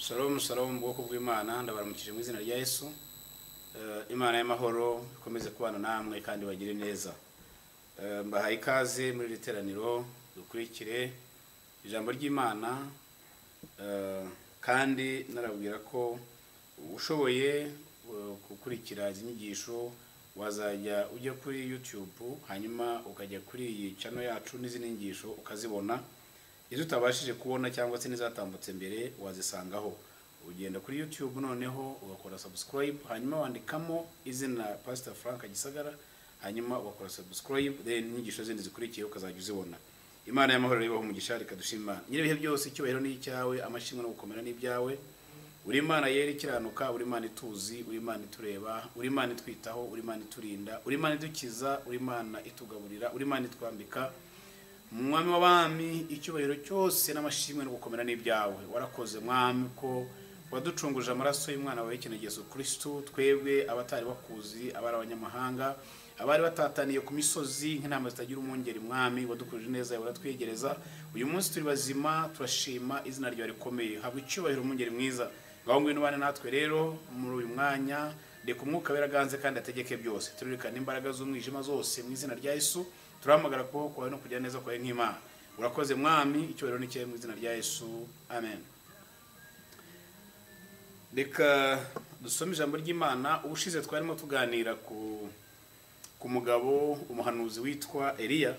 Shalom shalom bwoko bw'Imana ndabaramukije mu izina rya Yesu. Imana y'amahoro ikomeze kubana namwe kandi bagire neza. Mbahaye ikaze muri literaniro dukurikire ijambo ry'Imana, kandi narabwira ko ushoboye gukurikira izi nyigisho wazajya ujya kuri YouTube hanyuma ukajya kuri iyi channel yacu n'izindi nyigisho ukazibona. Izo utabashije kubona cyangwa se nizatambutse mbere wazisangaho. Ugenda kuri YouTube noneho ugakora subscribe, hanyuma wandikamo izina Pastor Frank Gisagara, hanyuma ugakora subscribe, then inyigisho zindi zikurikiye ukazajya uzibona. Imana y'amahoro ribaho umugisha rikadushima. Nyiribihe byose icyubahiro ni icyawe, amashimwe no gukomera ni ibyawe. Uri Imana yera ikiranuka, uri Imana ituzi, uri Imana itureba, uri Imana itwitaho, uri Imana iturinda, uri Imana idukiza, uri Imana itugaburira, uri Imana itwambika. Mwami w'abami icyubahiro cyose n'amashimwe no gukomera n'ibyawe. Warakoze mwami ko waducunguje amaraso y'umwana wawe w'ikinege Yesu Kristo, twebwe abatari bakuzi, abari abanyamahanga, abari batataniye ku misozi nk'intama zitagira umwungeri. Mwami wadukuje neza, waratwegereza. Uyu munsi turi bazima, turashima izina ryawe rikomeye. Habwa icyubahiro umwungeri mwiza. Ngaho ngwino bane natwe rero muri uyu mwanya, reka umwuka weraganze kandi ategeke byose. Turirikana imbaraga z'umwijima zose mu izina rya Yesu. Turamagara ko kwawe no kujya neza kwawe nk'Imana. Urakoze mwami, icyubahiro ni cyawe mu izina rya Yesu. Amen. Reka dusome ijambo ry'Imana. Ubushize twarimo tuganira ku mugabo umuhanuzi witwa Eliya.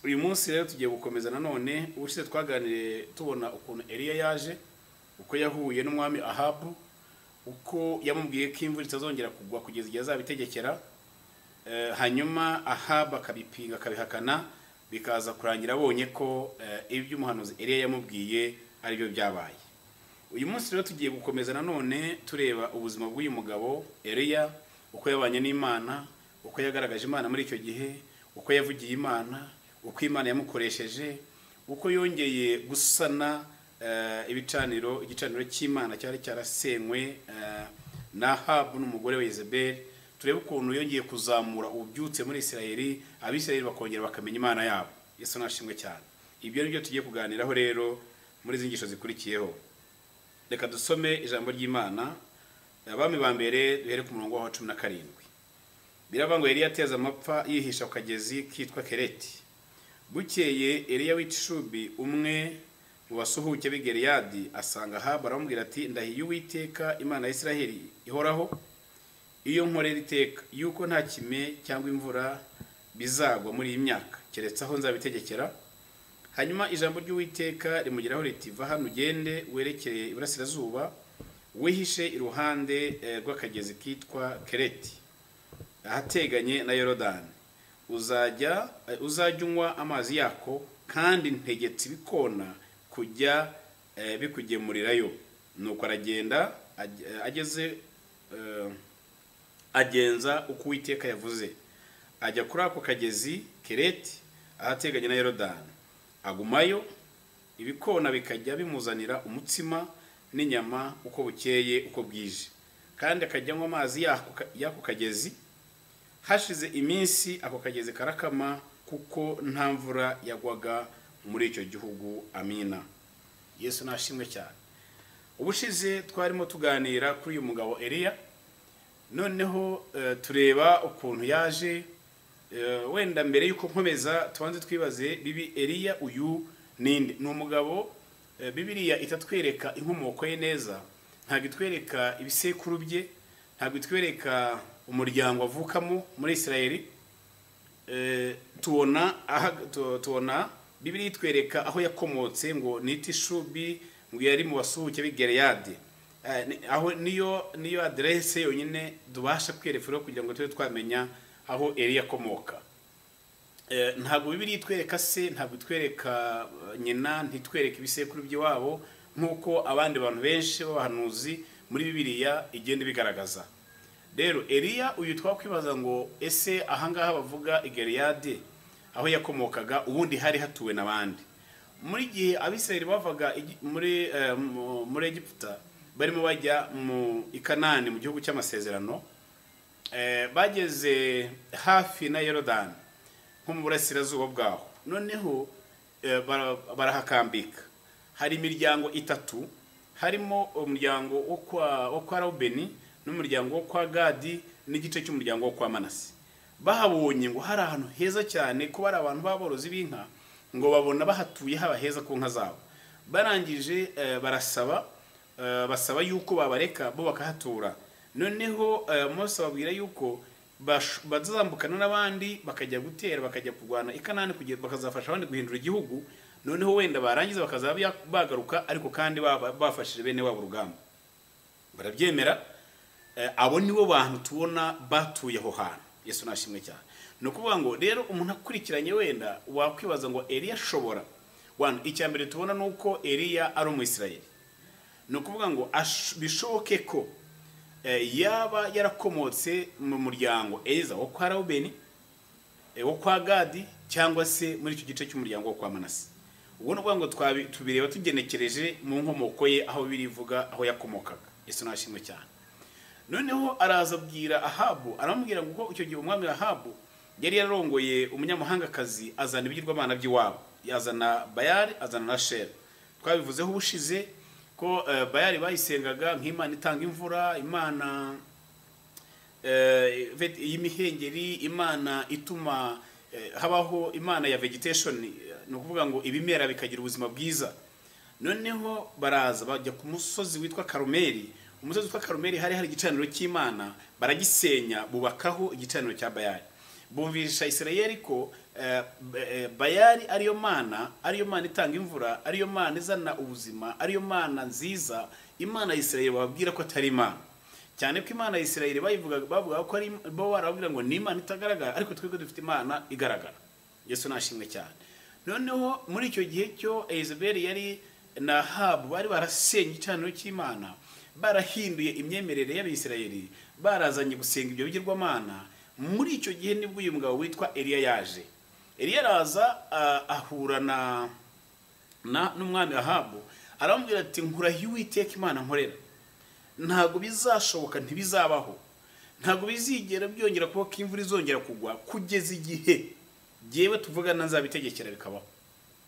Uyu munsi rero tugiye gukomeza nanone. Ubushize twaganiriye tubona ukuntu Eliya yaje, uko yahuye n'umwami Ahabu, uko yamubwiye ko imvura itazongera kugwa kugeza igihe azabitegekera. Hanyuma Ahabu akabipinga akabihakana, bikaza kurangira abonye ko ibyo umuhanuzi Eliya yamubwiye ari byo byabaye. Uyu munsi rero tugiye gukomeza nanone tureba ubuzima bw'uyu mugabo Eliya, uko yabanye n'Imana, uko yagaragaje Imana muri icyo gihe, uko yavugiye Imana, uko Imana yamukoresheje, uko yongeye gusana igicaniro cy'Imana cyari cyarasenywe na Ahabu n'umugore wa Yezebeli. Turebe ukuntu yongeye kuzamura ububyutse muri Isirayeli, Abisirayeli bakongera bakamenya Imana yabo. Yesu nashimwe cyane. Ibyo ari byo tugiye kuganiraho rero muri zingisho zikurikiyeho. Reka dusome ijambo ry'Imana. Abami ba mbere duhere ku murongo wa 17. Biravuga ngo Eliya ateza amapfa yihisha ku kagezi kitwa Kereti. Bukeye Eliya w'Itishubi, umwe mu basuhuke b'i Gileyadi, asanga Ahabu aramubwira ati, ndahiye Uwiteka Imana ya Isirayeli ihoraho, iyo nkorera iteka yuko nta kime cyangwa imvura bizagwa muri iyi myaka keretse aho nzabitegekera. Hanyuma ijambo ry'Uwiteka rimugeraho riti, va hano ugende werekeye iburasirazuba, wihishe iruhande rw'akagezi kitwa Kereti ahateganye na Yorodani. Uzajya unywa amazi yako, kandi ntegetse ibikona kujya bikugemurirayo. Nuko aragenda agenza uko Uwiteka yavuze, ajya kuri ako kagezi Kereti ahateganye na Yorodani, agumayo. Ibikona bikajya bimuzanira umutsima n'inyama uko bukeye uko bwije, kandi akajya anywa amazi y'ako kagezi. Hashize iminsi ako kagezi karakama, kuko nta mvura yagwaga muri icyo gihugu. Amina. Yesu nashimwe cyane. Ubushize twarimo tuganira kuri uyu mugabo Eliya. Noneho tureba ukuntu yaje. Wenda mbere yuko nkomeza tubanze twibaze, bibi Eliya uyu ninde? Ni umugabo Bibiliya itatwereka inkomoko ye neza, ntabwo itwereka ibisekuru bye, ntabwo itwereka umuryango avukamo muri Isirayeli. Tubona Bibiliya itwereka aho yakomotse, ngo ni Itishubi, ngo yari mu basuhuke b'i Gileyadi. Aho niyo adresse yonyine dubasha kwerefera kugira ngo tube twamenya aho Eliya akomoka. Ntabwo Bibiliya itwereka se, ntabwo itwereka nyina, ntitwereka ibisekuru by'iwabo nk'uko abandi bantu benshi b'abahanuzi muri Bibiliya igenda bigaragaza. Rero Eliya uyu twakwibaza ngo ese ahangaha bavuga i Gileyadi aho yakomokaga, ubundi hari hatuwe n'abandi? Muri gihe Abisirayeli bavaga muri Egiputa barimo bajya i Kanani mu gihugu cy'amasezerano, bageze hafi na Yorodani nko mu burasirazuba bwaho. Noneho barahakambika. Hari imiryango itatu harimo umuryango wo kwa Rubeni n'umuryango wo kwa Gadi n'igice cy'umuryango wo kwa Manase. Bahabonye ngo hari ahantu heza cyane ko bari abantu baborozi b'inka, ngo babona bahatuye haba heza ku nka zabo. Barangije basaba yuko babareka bo bakahatura. Noneho Mose babwira yuko bazambukana n'abandi bakajya gutera, bakajya kurwana i Kanani kugira bakazafasha abandi guhindura igihugu. Noneho wenda barangiza bakazaba bagaruka, ariko kandi bafashije bene wabo urugamba. Barabyemera. Abo nibo bantu tubona batuye aho hantu. Yesu nashimwe cyane. No kuvuga ngo rero umuntu akurikiranye wenda wakwibaza ngo Eliya ashobora. Icyambere tubona nuko Eliya ari Umwisirayeli. No kuvuga ngo bishoboke ko yaba yarakomotse mu muryango eza wo kwa Rubeni, wo kwa Gadi, cyangwa se muri icyo gice cy'umuryango wo kwa Manase. Ubwo no kuvuga ngo tubireba tugenekereje mu nkomoko ye aho birivuga aho yakomokaga. Yesu nashimwe cyane. Noneho araza abwira Ahabu, aramubwira ngo icyo gihe umwami Ahabu yari yarongoye umunyamahangakazi azana ibigirwamana by'iwabo. Yazana Bayali, azana na Ashera. Twabivuzeho ubushize ko Bayali bayisengaga nk'Imana itanga imvura, Imana y'imihengeri, Imana ituma habaho Imana ya vegetation, no kuvuga ngo ibimera bikagira ubuzima bwiza. Noneho baraza bajya ku musozi witwa Karumeli. Umusozi witwa Karumeli hari igicaniro cy'Imana, baragisenya bubakaho igicaniro cya Bayali. Bumvisha Isirayeli ko Bayali ariyo Mana itanga imvura, ariyo Mana izana ubuzima, ariyo Mana nziza. Imana ya Isirayeli bababwira ko atari Imana, cyane ko Imana ya Isirayeli bavuga ko ari bo barabwira ngo ni Imana itagaragara, ariko twebwe dufite Imana igaragara. Yesu nashimwe cyane. Noneho muri icyo gihe cyo Yezebeli yari na Ahabu bari barasenye igicaniro cy'Imana, barahinduye imyemerere y'Abisirayeli, barazanye gusenga ibyo bigirwamana. Muri icyo gihe nibwo uyu mugabo witwa Eliya yaje. Eliya araza ahura n'umwami Ahabu, aramubwira ati nkurahiye Uwiteka Imana nkorera, ntago bizashoboka, ntibizabaho, ntago bizigera byongera kuba ko imvura izongera kugwa kugeza igihe jewe tuvugana nzabitegekera bikabaho.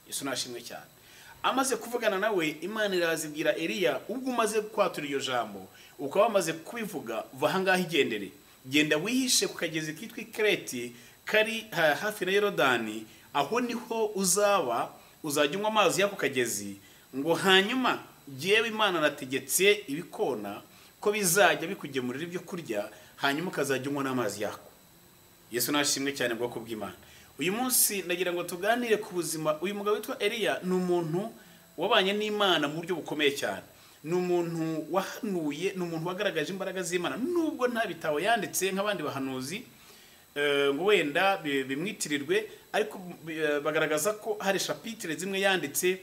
Yesu nashimwe cyane. Amaze kuvugana nawe, Imana irazibwira Eliya, ubwo umaze kwatura iyo jambo ukaba wamaze kubivuga, vaha ngaho igendere, genda wihishe ku kagezi kitwa Kreti kari hafi na Yorodani. Aho niho uzajya unywa amazi y'ako kagezi, ngo hanyuma jewe Imana nategetse ibikona ko bizajya bikugemurira ibyo kurya, hanyuma ukazajya unywa n'amazi yako. Yesu nashimwe cyane bwoko bw'Imana. Uyu munsi nagira ngo tuganire ku buzima. Uyu mugabo witwa Eliya ni umuntu wabanye n'Imana mu buryo bukomeye cyane. Ni umuntu wahanuye, ni umuntu wagaragaje imbaraga z'Imana, nubwo nta bitabo yanditse nk'abandi bahanuzi ngo wenda bimwitirirwe, ariko bagaragaza ko hari chapitre zimwe yanditse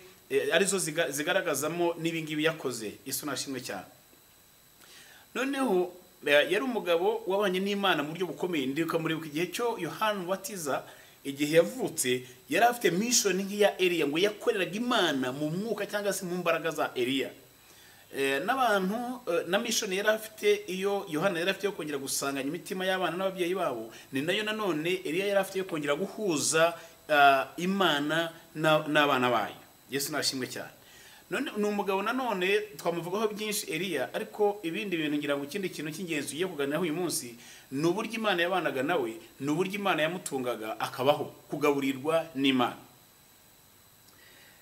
arizo zigaragazamo n'ibingibi yakoze. Yesu nashimwe cyane. Noneho yari umugabo wabanye n'Imana mu buryo bukomeye. Ndibuka muri igihe cyo Yohana Umubatiza, igihe yavutse, yari afite mission nk'iya Eliya, ngo yakoreraga Imana mu mwuka cyangwa se mu mbaraga za Eliya. N'abantu na mission yari afite, iyo Yohana yari afite yo kongera gusanganya imitima y'abana n'ababyeyi babo, ni nayo nanone Eliya yari afite yo kongera guhuza Imana n'abana bayo. Yesu nashimwe cyane. None ni umugabo nanone twamuvugaho byinshi Eliya, ariko ibindi bintu ngira ngo ikindi kintu cy'ingenzi ugiye kuganiraho uyu munsi ni uburyo Imana yabanaga nawe, ni uburyo Imana yamutungaga akabaho, kugaburirwa n'Imana.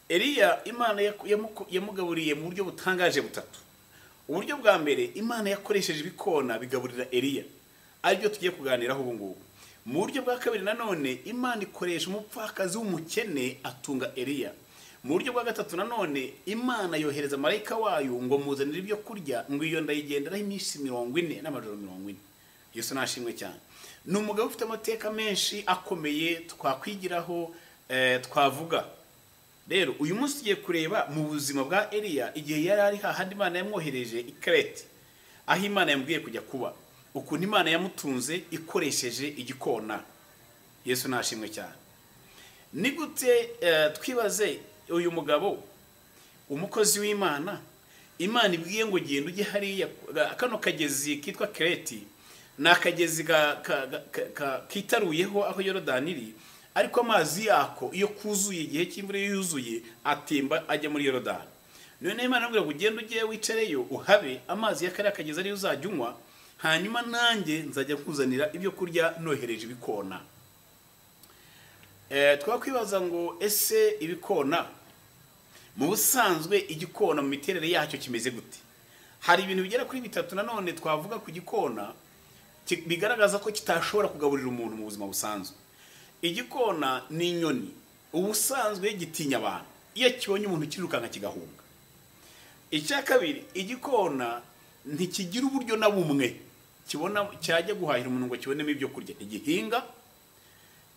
Eliya Imana yamugaburiye mu buryo butangaje butatu. Uburyo bwa mbere, Imana yakoresheje ibikona bigaburira Eliya, aribyo tugiye kuganiraho ubu ngubu. Mu buryo bwa kabiri nanone, Imana ikoresha umupfakazi w'umukene atunga Eliya. Mu buryo bwa gatatu nanone, Imana yohereza marayika wayo ngo muzanire ibyo kurya, ngo iyo ndayigenderaho iminsi 40 n'amajoro 40. Yesu nashimwe cyane. Ni umugabo ufite amateka menshi akomeye twakwigiraho, twavuga. Rero uyu munsi tugiye kureba mu buzima bwa Eliya igihe yari ari hahandi Imana yamwohereje i Kreti, aho Imana yambwiye kujya kuba, ukuntu Imana yamutunze ikoresheje igikona. Yesu nashimwe cyane. Ni gute twibaze uyu mugabo umukozi w'Imana, Imana ibwiye ngo genda ujye hariya kano kagezi kitwa Kreti, na kagezi kitaruyeho aho Yorodani iri, ariko amazi yako iyo kuzuye, igihe cy'imvura yuzuye atemba ajya muri Yorodani. none Imana iramubwira ngo ugende ujye wicareyo uhabe amazi y'akariya kagezi ariyo uzajya unywa, hanyuma nanjye nzajya nkuzanira ibyo kurya nohereje ibikona. Twakwibaza ngo ese ibikona mu busanzwe igikona mu miterere yacyo kimeze gute? Hari ibintu bigera kuri bitatu nanone twavuga ku gikona bigaragaza ko kitashobora kugaburira umuntu mu buzima busanzwe. Igikona ni inyoni ubusanzwe gitinya abantu, iyo kibonye umuntu kirukanka kigahunga. Icya kabiri, igikona ntikigira uburyo na bumwe kibona cyajya guhahira umuntu ngo kibonemo ibyo kurya. Ntigihinga,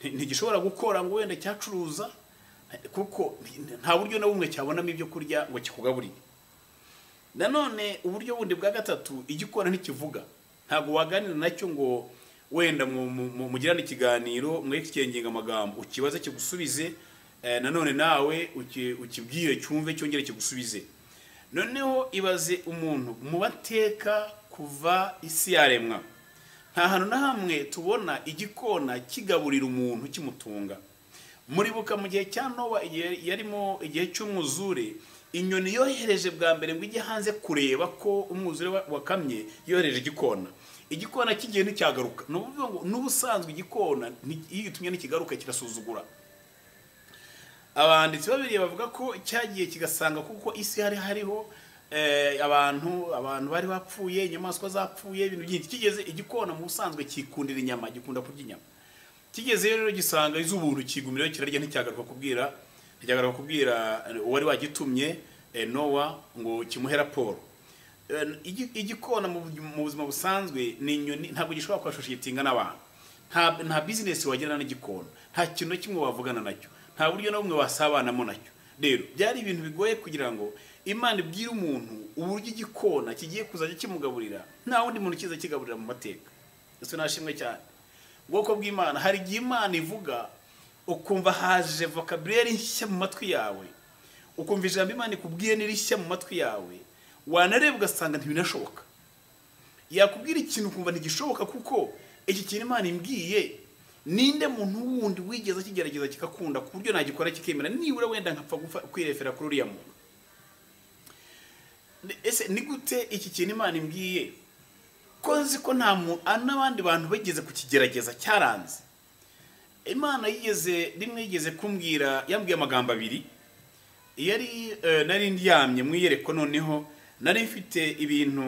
ntigishobora gukora ngo wenda cyacuruza, kuko nta buryo na bumwe cyabonamo ibyo kurya ngo kikugaburire. Nanone uburyo bundi bwa gatatu, igikona ntikivuga. Ntabwo waganira nacyo ngo wenda mugirane ikiganiro mwekikengenga amagambo ukibaze kigusubize, nanone nawe ukibwire cyumve cyongere kigusubize. Noneho ibaze umuntu mu bateka kuva isi yaremwa, nta hantu na hamwe tubona igikona kigaburira umuntu kimutunga. Muribuka mu gihe cya Nowa yarimo igihe cy'umwuzure, inyoni yohereje bwa mbere ngo ijye hanze kureba ko umwuzure wakamye, yohereje igikona. Igikona kigiye nticyagaruka. N'ubusanzwe igikona iyo gitumye ntikigaruka kirasuzugura. Abanditsi babiri bavuga ko cyagiye kigasanga kuko isi hariho abantu bari bapfuye, inyamaswa zapfuye, ibintu byinshi. Kigeze igikona mu busanzwe kikundira inyama, gikunda kurya inyama. Kigeze rero gisanga iz'ubuntu kigumirayo kirarya, nticyagaruka kubwira uwari wagitumye Nowa ngo kimuhe raporo. Igikona mu buzima busanzwe ni inyoni, ntabwo gishobora kwashoshitinga n'abantu. Nta business wagirana n'igikona, nta kintu kimwe wavugana nacyo, nta buryo na bumwe wasabanamo nacyo. Rero byari ibintu bigoye kugira ngo Imana ibwire umuntu uburyo igikona kigiye kuzajya kimugaburira, nta wundi muntu kiza kigaburira mu mateka. Ese nashimwe cyane ubwoko bw'Imana. Hari igihe Imana ivuga ukumva haje vocabulary nshya mu matwi yawe, ukumva ijambo Imana ikubwiye n'irishya mu matwi yawe, wanareba ugasanga ntibinashoboka. Yakubwira ikintu ukumva ntigishoboka kuko iki kintu Imana imbwiye, ninde muntu wundi wigeze kigerageza kikakunda ku buryo nagikora kikemera, nibura wenda nkapfa kwirefera kuri uriya muntu. Ese ni gute iki kintu Imana imbwiye ko nzi ko nta muntu n'abandi bantu bageze kukigerageza cyaranze? Imana rimwe yigeze kumbwira, yambwiye amagambo abiri. Nari ndyamye mwiyereko, noneho nari mfite ibintu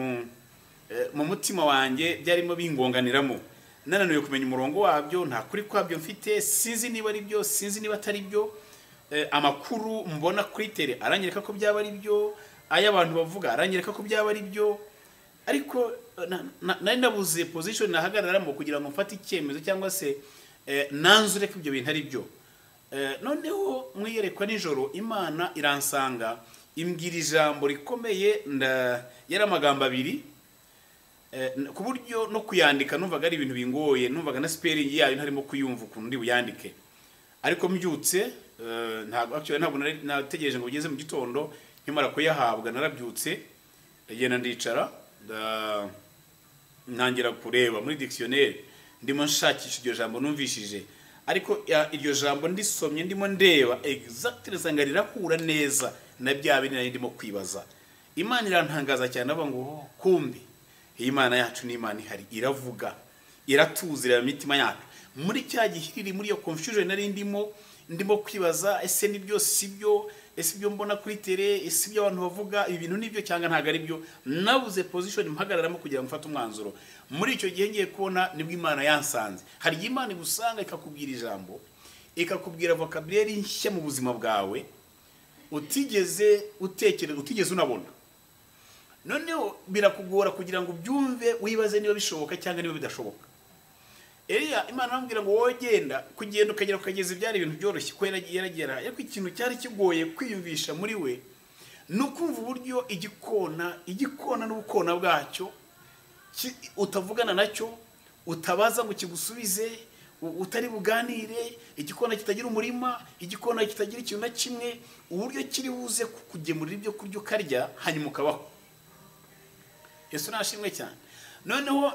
mu mutima wanjye byarimo bingonganiramo, nananiwe kumenya umurongo wabyo, nta kuri kwabyo mfite, sinzi niba ari byo, sinzi niba atari byo. Amakuru mbona kuri tele aranyereka ko byaba ari byo, ay'abantu bavuga aranyereka ko byaba ari byo, ariko nari nabuze position nahagararamo kugira ngo mfate icyemezo cyangwa se nanzure ko ibyo bintu ari byo. Noneho mwiyerekwa nijoro Imana iransanga, imbwira ijambo rikomeye, yari amagambo abiri, ku buryo no kuyandika numvaga ari ibintu bingoye, numvaga na spelling yayo ntarimo kuyumva ukuntu ndi buyandike. Ariko mbyutse, ntabwo nategereje ngo ugeze mu gitondo, nkimara kuyahabwa narabyutse, ndagenda ndicara, ntangira kureba muri dictionnaire, ndimo nshakisha iryo jambo numvishije. Ariko iryo jambo ndisomye ndimo ndeba exactly sanga rirahura neza na bya bintu ndimo kwibaza. Imana irantangaza cyane, aba ngo kumbi Imana yacu ni Imana ihari, iravuga, iratuzira imitima yacu. Muri cya gihiriri, muri iyo confusion nari ndimo kwibaza, ese nibyo sibyo, ese ibyo mbona kuri tele, ese ibyo abantu bavuga ibintu nibyo cyangwa ntago ari byo. Nabuze position mpagararamo kugira ngo mfate umwanzuro. Muri icyo gihe ngiye kubona nibwo Imana yansanze. Hari Imana igusanga ikakubwira ijambo, ikakubwira vocabulary nshya mu buzima bwawe utigeze utekereza, utigeze unabona. Noneho birakugora kugira ngo byumve, wibaze niba bishoboka cyangwa niba bidashoboka. Imana arambwira ngo wowe kugenda ukagera ukageza ibyari ibintu byoroshye ko yaragera. Ariko ikintu cyari kigoye kwiyumvisha muri we nukumva uburyo igikona n'ubukona bwacyo utavugana nacyo, utabaza ngo kigusubize, utari buganire, igikona kitagira umurima, igikona kitagira ikintu na kimwe, uburyo kiri buze kugemurira ibyo kurya ukarya hanyuma ukabaho. Yesu nashimwe cyane. Noneho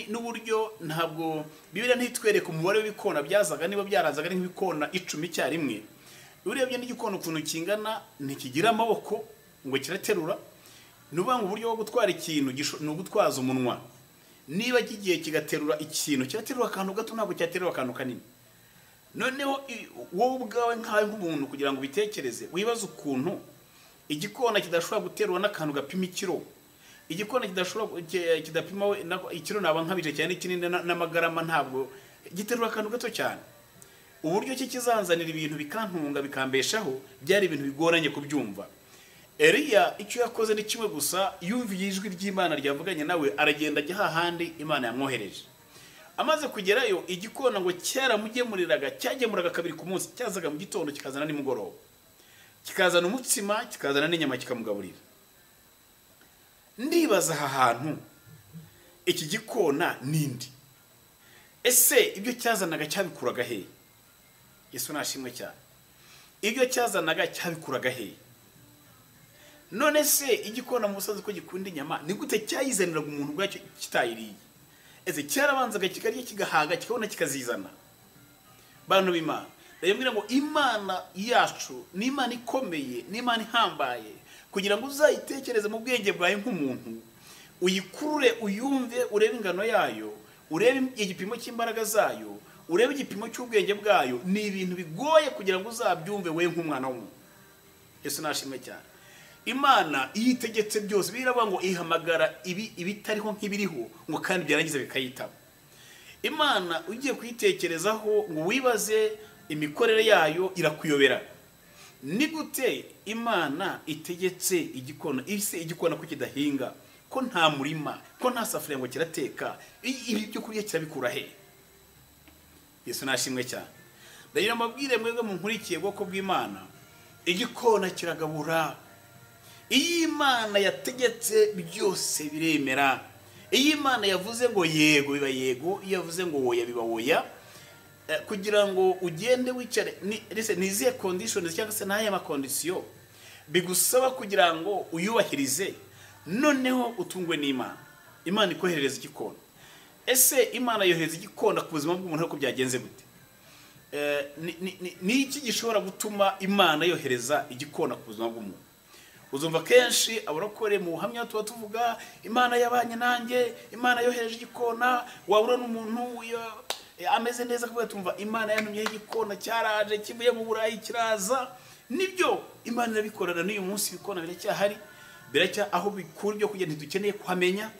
n'uburyo ntabwo Bibiliya ntitwereka umubare w'ibikona byazaga, niba byarazaga ari nk'ibikona 10 icyarimwe. Urebye n'igikona ukuntu kingana, ntikigira amaboko ngo kiraterura. Nuba ngo uburyo bwo gutwara ikintu no gutwaza umunwa. Niba kigiye kigaterura ikintu kiraterura akantu gato ntabwo cyaterura akantu kanini. Noneho wowe ubwawe nkawe nk'umuntu kugira ngo bitekereze wibaza ukuntu igikona kidashobora guterwa n'akantu gapima ikiro. Igikona kidapima ikiro naba nkabije cyane kinini n'amagarama ntabwo giterura akantu gato cyane. Uburyo kizanzanira ibintu bikantunga bikambeshaho byari ibintu bigoranye kubyumva. Eliya icyo yakoze ni kimwe gusa, yumviye ijwi ry'Imana ryavuganye nawe, aragenda ajya hahandi Imana yamwohereje. Amaze kugerayo igikona ngo cyaramugemuriraga, cyagemuraga kabiri ku munsi, cyazaga mu gitondo kikazana nimugoroba, kikazana umutsima kikazana n'inyama kikamugaburira. Ndibaza aha hantu iki gikona nindi, ese ibyo cyazanaga cyabikuraga he? Yesu nashimwe cyane. Ibyo cyazanaga cyabikuraga he? None se igikona musazi ko gikunda inyama ni gute cyayizaniraga umuntu bwacyo kitayiriye? Ese cyarabanzaga kikarya kigahaga kikabona kikazizana? Bantu b'Imana, ndabwira ngo Imana yacu ni Imana ikomeye, ni Imana ihambaye, kugira ngo uzayitekereze mu bwenge bwawe nk'umuntu, uyikurure uyumve, urebe ingano yayo, urebe igipimo cy'imbaraga zayo, urebe igipimo cy'ubwenge bwayo. Ni ibintu bigoye kugira ngo uzabyumve we nk'umwana w'umuntu. Yesu nashimwe cyane. Imana iyitegetse byose biravuga ngo ihamagara ibitariho nk'ibiriho ngo kandi byarangiza bikayitaba. Imana ugiye kuyitekerezaho ngo wibaze imikorere yayo irakuyobera. Ni gute Imana itegetse igikona? Ise igikona ko kidahinga, ko nta murima, ko nta safuriya ngo kirateka, ibi byo kurya kirabikura he? Yesu nashimwe cyane. Ndagira amabwire mwebwe mu nkurikiye bwoko bw'Imana, igikona kiragabura. Iyi Imana yategetse byose biremera. Iyi Imana yavuze ngo yego biba yego, yavuze ngo oya biba oya. Kugira ngo ugende wicare niziye conditions cyangwa se naye ma condition bigusaba kugira ngo uyubahirize, noneho utungwe n'Imana. Imana ikoherereza igikona. Ese Imana yohereza igikona ku buzima bw'umuntu uko byagenze gute? Ni iki gishobora gutuma Imana yohereza igikona ku buzima bw'umuntu? Uzumva kenshi abarokore mu buhamya tuba tuvuga Imana yabanye nanjye, Imana yohereje igikona. Wabura n'umuntu ameze neza kuvuga tumva Imana yantumye igikona cyaraje kivuye mu Burayi kiraza. Nibyo Imana irabikorana n'uyu munsi, ibikona biracyahari, biracya aho bikuru byo kugenda dukeneye kuhamenya.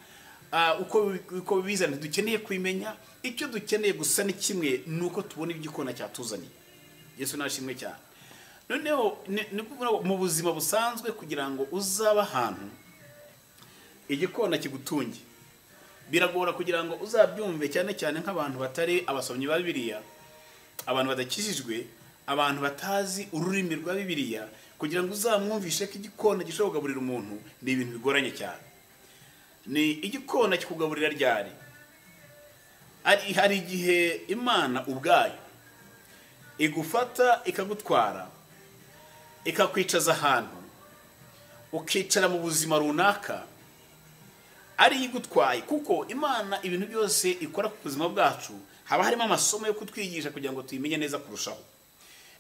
Uko bibiza ntidukeneye kwimenya, icyo dukeneye gusa ni kimwe, nuko tubona igikona cyatuzaniye. Yesu nashimwe cyane. Noneho mu buzima busanzwe kugira ngo uzaba ahantu igikona kigutunge biragora, kugira ngo uzabyumve cyane cyane nk'abantu batari abasomyi ba Bibiliya, abantu badakijijwe, abantu batazi ururimi rwa Bibiliya, kugira ngo uzamwumvishe ko igikona gishobora kugaburira umuntu ni ibintu bigoranye cyane. Ni igikona kikugaburira ryari? Hari igihe Imana ubwayo igufata ikagutwara ikakwicaza ahantu ukicara mu buzima runaka ari igutwaye, kuko Imana ibintu byose ikora ku buzima bwacu haba harimo amasomo yo kutwigisha kugira ngo tuyimenye neza kurushaho.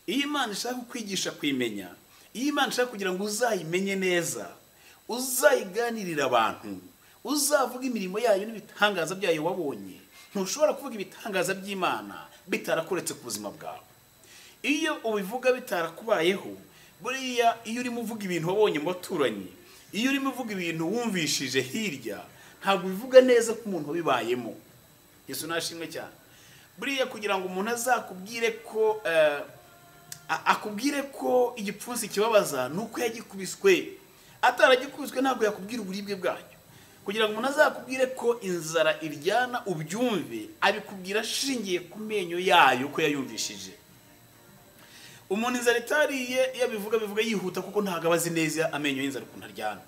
Iyo Imana ishaka kukwigisha kwimenya, iyo Imana ishaka kugira ngo uzayimenye neza, uzayiganirira abantu, uzavuga imirimo yayo n'ibitangaza byayo wabonye, ntushobora kuvuga ibitangaza by'Imana bitarakoretse ku buzima bwawe. Iyo ubivuga bitarakubayeho, buriya iyo urimo uvuga ibintu wabonye mu baturanyi, iyo urimo uvuga ibintu wumvishije hirya, ntabwo ubivuga neza ko umuntu wabibayemo. Yesu nashimwe cyane. Buriya kugira ngo umuntu akubwire ko igipfunsi kibabaza nuko yagikubiswe. Ataragikubiswe ntabwo yakubwira uburibwe bwacyo. Kugira ngo umuntu azakubwire ko inzara iryana ubyumve, abikubwira ashingiye ku menyo yayo ko yayumvishije. Umuntu inzara itariye yabivuga yihuta kuko ntabwo abazi neza amenyo y'inzara ukuntu aryana.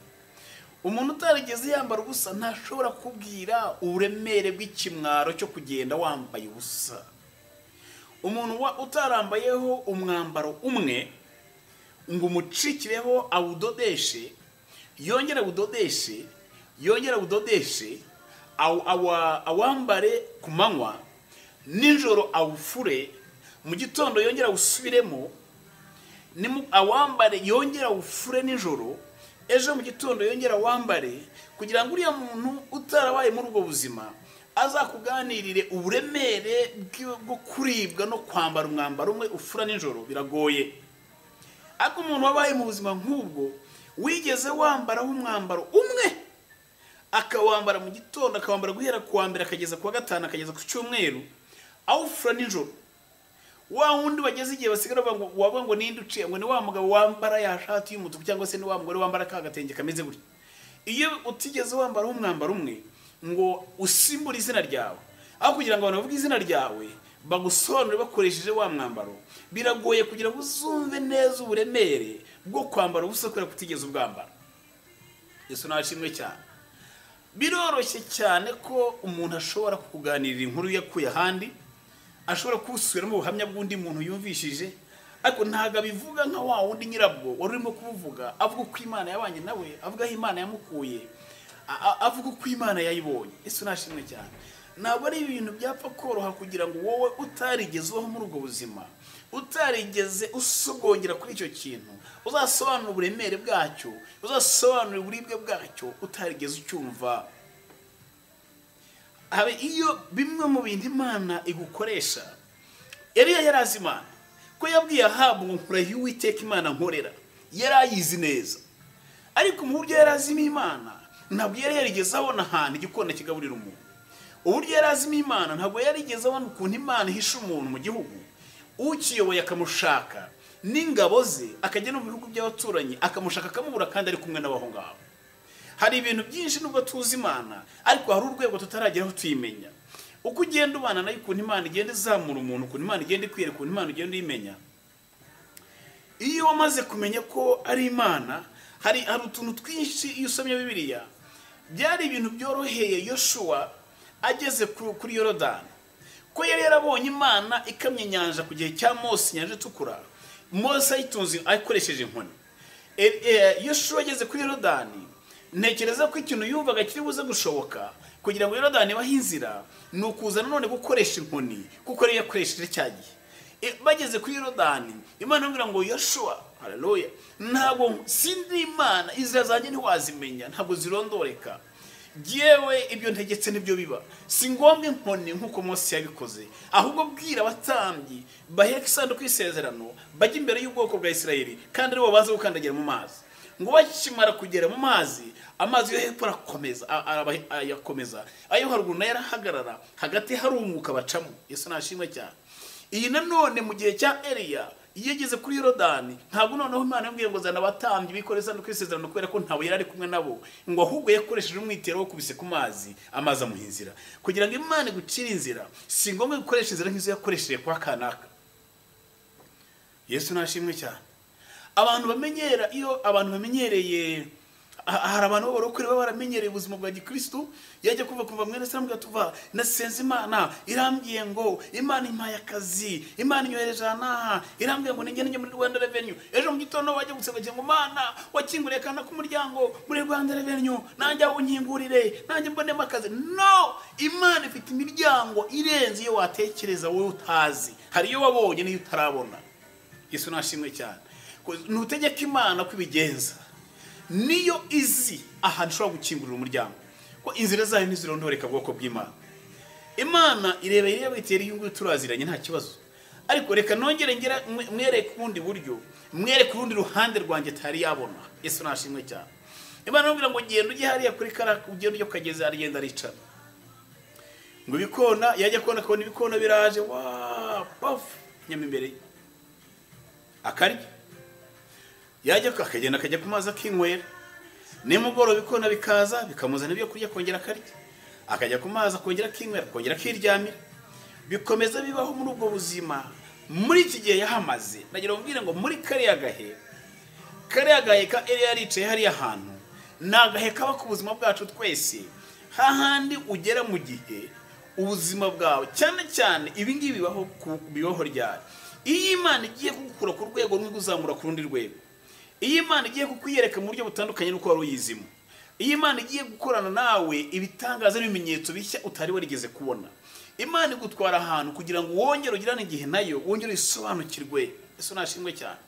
Umuntu utarigeze yambara ubusa ntashobora kubwira uburemere bw'ikimwaro cyo kugenda wambaye ubusa. Umuntu utarambayeho umwambaro umwe ngo umucikireho awudodeshe, yongera awudodeshe, awambare ku manywa, nijoro awufure, mu gitondo yongera usubiremo, awambare yongera ufure nijoro, ejo mu gitondo yongera wambare, kugira ngo uriya muntu utarabaye muri ubwo buzima azakuganirire uburemere bwo kuribwa no kwambara umwambaro umwe ufura nijoro. Biragoye. Ariko umuntu wabaye mu buzima nk'ubwo, wigeze wambaraho umwambaro umwe, akawambara mu gitondo, akawambara guhera ku wa mbere akageza ku wa gatanu, akageza ku cyumweru, awufura nijoro. Wa wundi bageze igihe basigara wavuga ngo ninde uciye, ngo ni wa mugabo wambara ya shati y'umutuku, cyangwa se ni wa mugore wambara ka gatenge kameze gutya. Iyo utigeze wambaraho umwambaro umwe ngo usimbure izina ryawe, aho kugira ngo abantu bavuge izina ryawe bagusobanure bakoresheje wa mwambaro, biragoye kugira ngo uzumve neza uburemere bwo kwambara ubusa kubera kutigeze ubwambara. Yesu nashimwe cyane. Biroroshye cyane ko umuntu ashobora kukuganirira inkuru yakuye ahandi, ashobora kusubiramo ubuhamya bw'undi muntu yumvishije, ariko ntago abivuga nka wa wundi nyirabwo wari urimo kuvuga, avuga uko Imana yabanye nawe, avuga aho Imana yamukuye, avuga uko Imana yayibonye. Yesu nashimwe cyane. Ntabwo ari ibintu byapfa koroha kugira ngo wowe utarigeze ubaho muri ubwo buzima, utarigeze usogongera kuri icyo kintu, uzasobanura uburemere bwacyo, uzasobanura uburibwe bwacyo, utarigeze ucyumva. Iyo bimwe mu bintu Imana igukoresha, Eliya yarazi Imana ko yabwiye Ahabu ngo nkurahiye Uwiteka Imana nkorera, yarayizi neza. Ariko mu buryo yarazimo Imana, ntabwo yari yarigeze abona ahantu igikona kigaburira umuntu. Uburyo yarazimo Imana, ntabwo yarigeze abona ukuntu Imana ihisha umuntu mu gihugu, ukiyoboye akamushaka n'ingabo ze, akajya no mu bihugu by'abaturanyi akamushaka akamubura kandi ari kumwe n'abaho ngabo. Hari ibintu byinshi nubwo tuzi Imana, ariko hari urwego tutarageraho tuyimenya. Uko ugenda ubana nayo, ukuntu Imana igenda izamura umuntu, ukuntu Imana igenda ikwiyereka, ukuntu Imana igenda uyimenya. Iyo wamaze kumenya ko ari Imana, hari utuntu twinshi. Iyo usomye Bibiliya, byari ibintu byoroheye Yoshua ageze kuri Yorodani, ko yari yarabonye Imana ikamye inyanja ku gihe cya Mose, inyanja itukura, Mose ayitunze akoresheje inkoni. Yoshua ageze kuri Yorodani, ntekereza ko ikintu yumvaga kiri buze gushoboka kugira ngo Yorodani bahe inzira, ni ukuza nanone gukoresha inkoni, kuko yari yakoresheje cya gihe. Bageze kuri Yorodani, Imana imbwira ngo Yoshua, haleluya, ntabwo sindi Imana, inzira zanjye ntiwazimenya, ntabwo zirondoreka. Yewe ibyo ntegetse nibyo biba, si ngombwa inkoni nk'uko Mose yabikoze, ahubwo bwira abatambyi baheka isanduku y'isezerano, bajya imbere y'ubwoko bwa Isirayeli, kandi aribo baza gukandagira mu mazi. Ngo bakimara kugera mu mazi, amazi yo hepfo arakomeza, ayo haruguru nayo arahagarara, hagati hari umwuka bacamo. Yesu nashimwe cyane. Iyi nanone mu gihe cya Eliya, iyo ageze kuri Yorodani, ntabwo noneho Imana yambwiye ngo zana abatambyi bikore isanduku y'isezerano, kubera ko ntawe yari ari kumwe nabo, ngo ahubwo yakoresheje umwitero wo kubise ku mazi, amazi amuha inzira. Kugira ngo Imana igucire inzira, si ngombwa gukoresha inzira nk'izo yakoresheje kwa kanaka. Yesu nashimwe cyane. Iyo abantu bamenyereye, hari abantu b'abarokore baba baramenyereye ubuzima bwa gikristo, yajya kuva mwene se aramubwira tuva nasenze Imana, irambwiye ngo Imana impaye akazi, Imana inyohereje aha, irambwiye ngo ninjye muri Rwanda Revenue. Ejo mu gitondo wajya gusenga ngo Imana wakinguriye kana ku muryango muri Rwanda Revenue, nanjye aho unkingurire, nanjye mbonemo akazi. No, Imana ifite imiryango irenze iyo watekereza wowe utazi. Hari iyo wabonye n'iyo utarabona. Yesu nashimwe cyane. Nutegeka Imana kwibigenza, niyo izi ahantu ushobora gukingurira umuryango, ko inzira zayo ntizirondoreka bwoko bw'Imana. Imana ireba itera inyungu, turaziranye nta kibazo. Ariko reka nongere ngira mwereke kundi buryo, mwereke urundi ruhande rwanjye tari yabona. Yesu nashimwe cyane. Imana ngira ngo genda ujye hariya kuri ugenda ujye kageze, arigenda aricara. Ngo bikona, yajya kubona akabona ibikona biraje, wa paf nyama imbere akarya. Yajya akagenda akajya ku mazi akinywera, nimugoroba bikona bikaza bikamuzana ibyo kurya, kongera akarya, akajya ku mazi akongera akinywera, kongera akiryamira. Bikomeza bibaho muri ubwo buzima. Muri iki gihe yahamaze, nagira mbwire ngo muri kariya gahe ka Eliya yaricaye hariya hantu, nagahe kaba ku buzima bwacu twese, hahandi ugera mu gihe ubuzima bwawe cyane cyane ibi ngibi bibaho ryari. Iyo Imana igiye kugukura ku rwego rumwe guzamura ku rundi rwego, iyo Imana igiye kukwiyereka mu buryo butandukanye n'uko wari uyizimo, iyo Imana igiye gukorana nawe ibitangaza n'ibimenyetso bishya utari warigeze kubona, Imana igutwara ahantu kugira ngo wongere ugirane igihe nayo, wongere isobanukirwe. Yesu nashimwe cyane.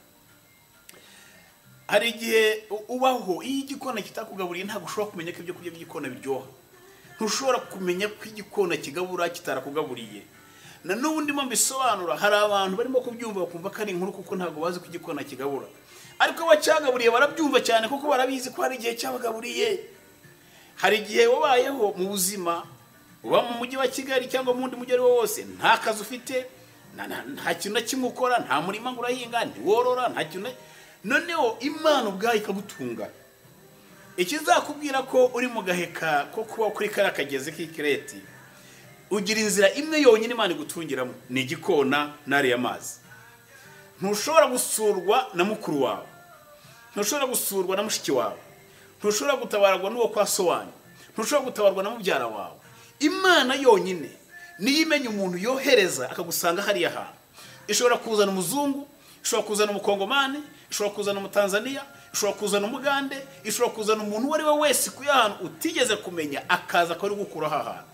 hari igihe ubaho iyo igikona kitakugaburiye ntabwo ushobora kumenya ko ibyo kurya by'igikona biryoha. Ntushobora kumenya ko igikona kigabura kitarakugaburiye. Na n'ubundi mo mbisobanura, hari abantu barimo kubyumva bakumva ko ari inkuru kuko ntabwo bazi ko igikona kigabura. Ariko abacyagaburiye barabyumva cyane kuko barabizi ko hari igihe cyabagaburiye. Hari igihe wabayeho mu buzima, uba mu mujyi wa Kigali cyangwa mu wundi mujyi ari wo wose, nta kazi ufite, nta kintu na kimwe ukora, nta murima ngo urahinga, ntiworora, nta kintu. Noneho Imana ubwayo ikagutunga. Ikizakubwira ko uri mu gaheka ko kuba kuri kara kageze k'ikireti, ugira inzira imwe yonyine Imana igutungiramo, ni igikona nari y'amazi. Ntushobora gusurwa na mukuru wawe, ntushobora gusurwa na mushiki wawe, ntushobora gutabarwa n'uwo kwa so wanyu, ntushobora gutabarwa na mubyara wawe. Imana yonyine niyo imenya umuntu yohereza akagusanga hariya hantu. Ishobora kuzana umuzungu, ishobora kuzana umukongomani, ishobora kuzana umutanzania, ishobora kuzana umugande, ishobora kuzana umuntu uwo ari we wese ku yahantu utigeze kumenya, akaza ko ari gukura aha.